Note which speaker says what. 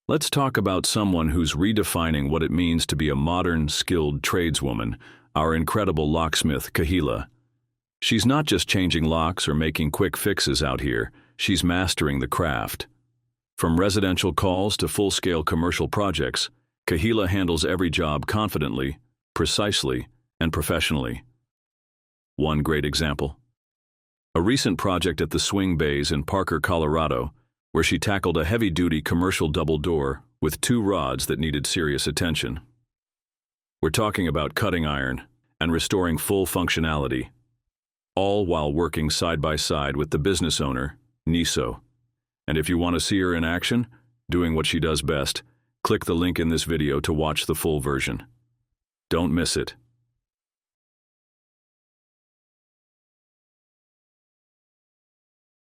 Speaker 1: Let's talk about someone who's redefining what it means to be a modern, skilled tradeswoman, our incredible locksmith, Kahila. She's not just changing locks or making quick fixes out here, she's mastering the craft. From residential calls to full-scale commercial projects, Kahila handles every job confidently, precisely, and professionally. One great example. A recent project at the Swing Bays in Parker, Colorado, where she tackled a heavy-duty commercial double door with 2 rods that needed serious attention. We're talking about cutting iron and restoring full functionality, all while working side by side with the business owner, Niso. And if you want to see her in action, doing what she does best, click the link in this video to watch the full version. Don't miss it.